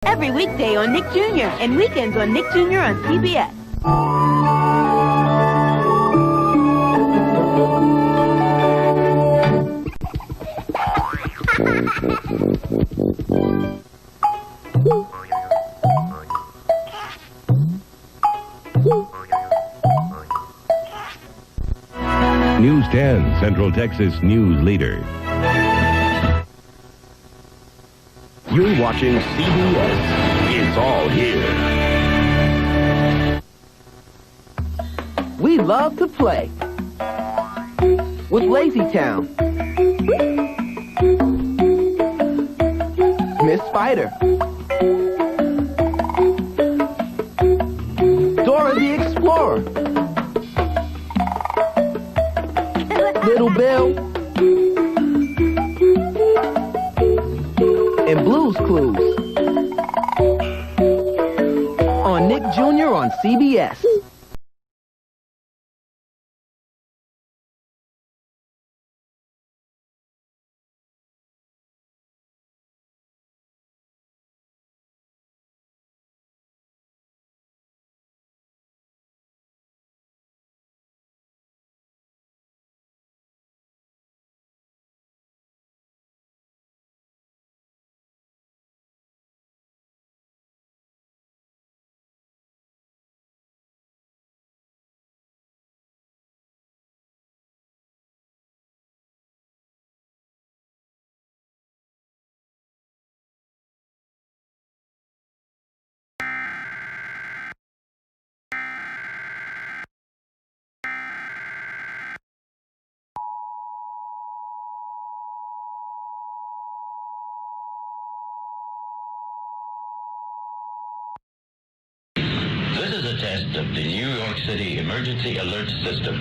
Every weekday on Nick Jr. and weekends on Nick Jr. on CBS. News 10, Central Texas News Leader. You're watching CBS. It's all here. We love to play with Lazy Town, Miss Spider, Dora the Explorer, Little Bill, and Blue's Clues on Nick Jr. on CBS. This is a test of the New York City Emergency Alert System.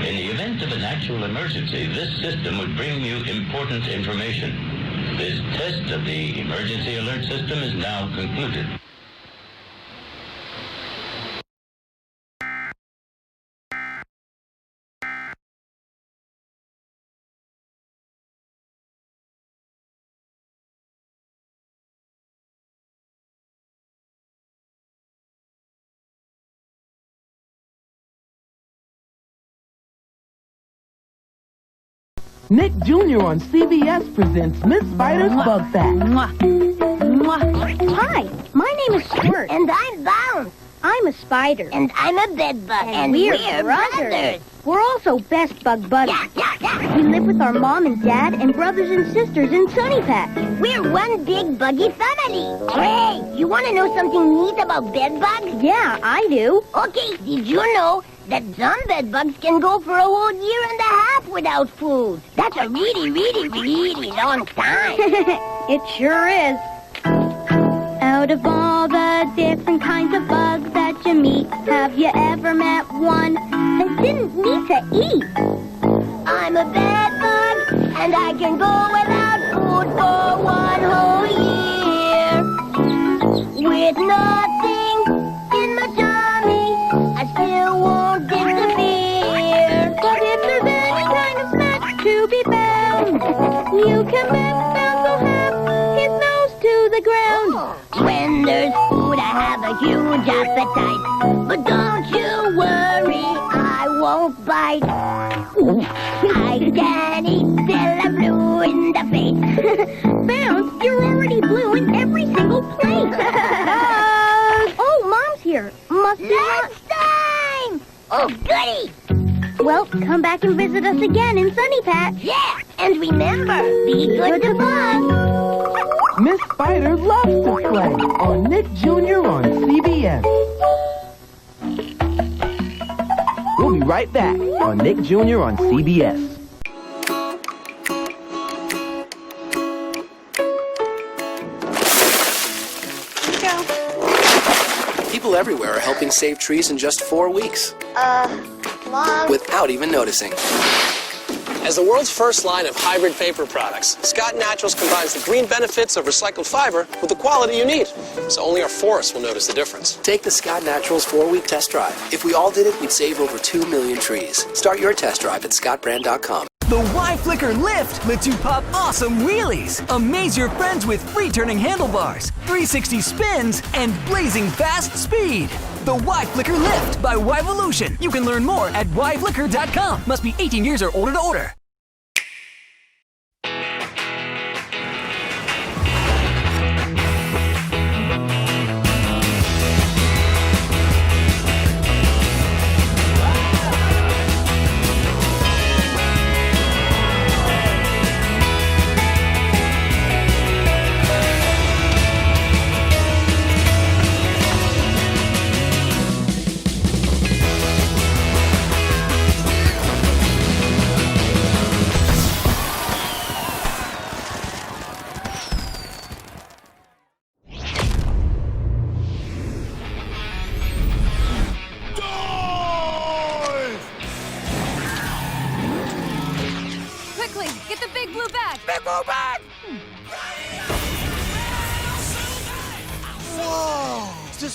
In the event of an actual emergency, this system would bring you important information. This test of the Emergency Alert System is now concluded. Nick Jr. on CBS presents Miss Spider's Bug Fact. Hi, my name is Squirt. And I'm Bounce. I'm a spider. And I'm a bedbug. And we're brothers. We're also best bug buddies. Yeah. We live with our mom and dad and brothers and sisters in Sunny Patch. We're one big buggy family. Hey, you want to know something neat about bedbugs? Yeah, I do. Okay, did you know that some bedbugs can go for a whole year and a half without food? That's a really, really, really long time. It sure is. Out of all the different kinds of bugs that you meet, have you ever met one that didn't need to eat? I'm a bedbug, and I can go without food for one whole year. With nothing in my tummy, I still won't disappear. But if there's any kind of snack to be found, you can bet Bounce will have his nose to the ground. When there's food, I have a huge appetite. But don't you worry, I won't bite. I can eat till I'm blue in the face. Bounce, you're already blue in every single place. Oh, Mom's here. Must be Lunchtime! Oh, goody! Well, come back and visit us again in Sunny Patch. Yeah, and remember, be good to bugs. Miss Spider loves to play on Nick Jr. on CBS. We'll be right back on Nick Jr. on CBS. People everywhere are helping save trees in just 4 weeks. Mom. Without even noticing. As the world's first line of hybrid paper products, Scott Naturals combines the green benefits of recycled fiber with the quality you need. So only our forests will notice the difference. Take the Scott Naturals 4-week test drive. If we all did it, we'd save over 2 million trees. Start your test drive at scottbrand.com. The Y-Flicker Lift lets you pop awesome wheelies. Amaze your friends with free-turning handlebars, 360 spins, and blazing fast speed. The Y-Flicker Lift by Yvolution. You can learn more at yflicker.com. Must be 18 years or older to order.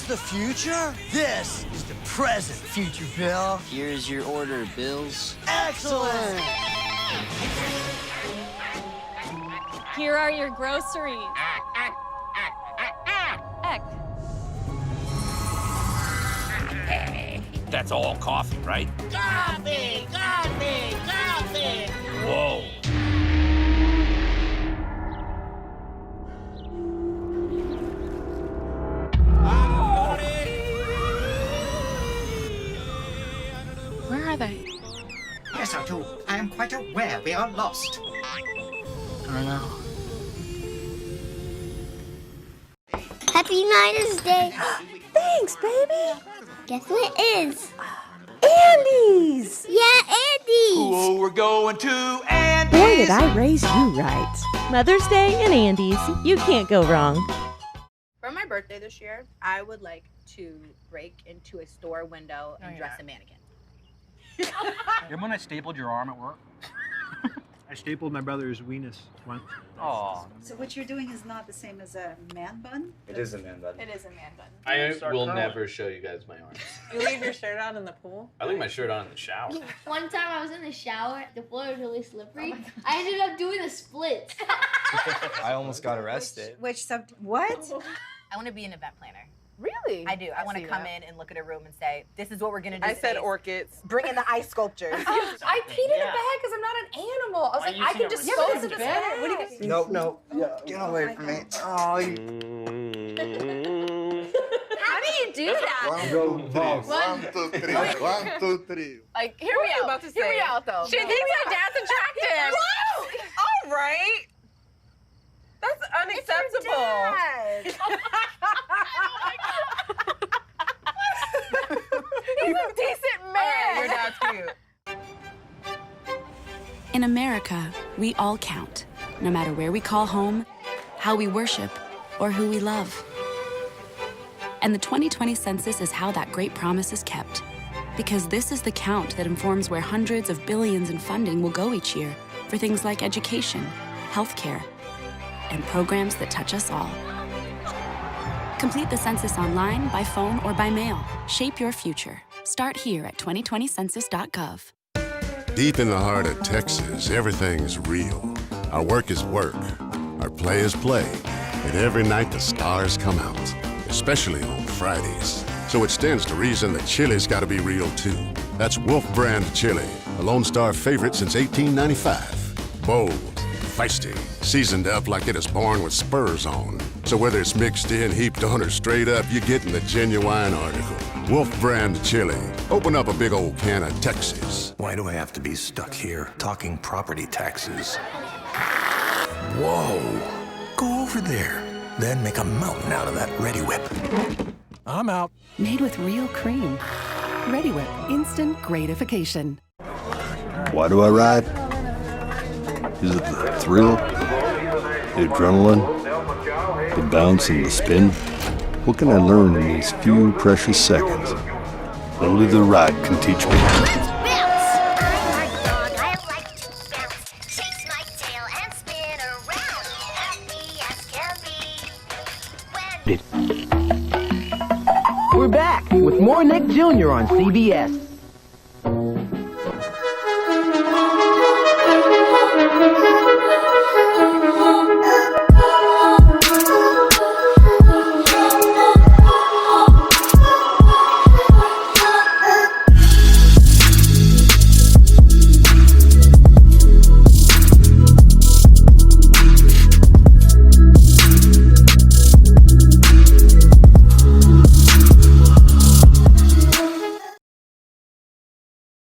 The future? This is the present, future Bill. Here's your order, Bills. Excellent! Here are your groceries. That's all coffee, right? Coffee! Coffee! Coffee! Whoa. Where are they? Yes, I do. I am quite aware we are lost. I don't know. Happy Mother's Day. Thanks, baby. Guess what it is? Andy's. Yeah, Andy's. Oh, we're going to Andy's. Boy, did I raise you right. Mother's Day and Andy's. You can't go wrong. For my birthday this year, I would like to break into a store window and dress a mannequin. Remember when I stapled your arm at work? I stapled my brother's weenus once. Oh. So what you're doing is not the same as a man bun? It is a man bun. It is a man bun. I will never show you guys my arms. You leave your shirt on in the pool? I leave my shirt on in the shower. One time I was in the shower, the floor was really slippery. I ended up doing a split. I almost got arrested. What? I want to be an event planner. Really? I do. I want to come in and look at a room and say, this is what we're going to do. I said orchids. Bring in the ice sculptures. I peed in a bag because I'm not an animal. I was like, I can dispose of this bag. What do you think? No. Get away from me. Oh, you... How do you do that? 1, 2, 3. 1, 2, 3. Like, hear me out. Hear me out, though. She thinks my dad's attractive. All right. That's unacceptable. He's a decent man. Your dad's cute. In America, we all count, no matter where we call home, how we worship, or who we love. And the 2020 census is how that great promise is kept. Because this is the count that informs where hundreds of billions in funding will go each year for things like education, healthcare, and programs that touch us all. Complete the census online, by phone, or by mail. Shape your future. Start here at 2020census.gov. Deep in the heart of Texas, everything's real. Our work is work. Our play is play. And every night the stars come out, especially on Fridays. So it stands to reason that chili's got to be real too. That's Wolf Brand Chili, a Lone Star favorite since 1895. Bold, feisty, seasoned up like it is born with spurs on. So whether it's mixed in, heaped on, or straight up, you're getting the genuine article. Wolf Brand Chili. Open up a big old can of Texas. Why do I have to be stuck here talking property taxes? Whoa. Go over there. Then make a mountain out of that Ready Whip. I'm out. Made with real cream. Ready Whip. Instant gratification. Why do I ride? Is it the thrill? The adrenaline? The bounce and the spin? What can I learn in these few precious seconds? Only the ride can teach me. We're back with more Nick Jr. on CBS.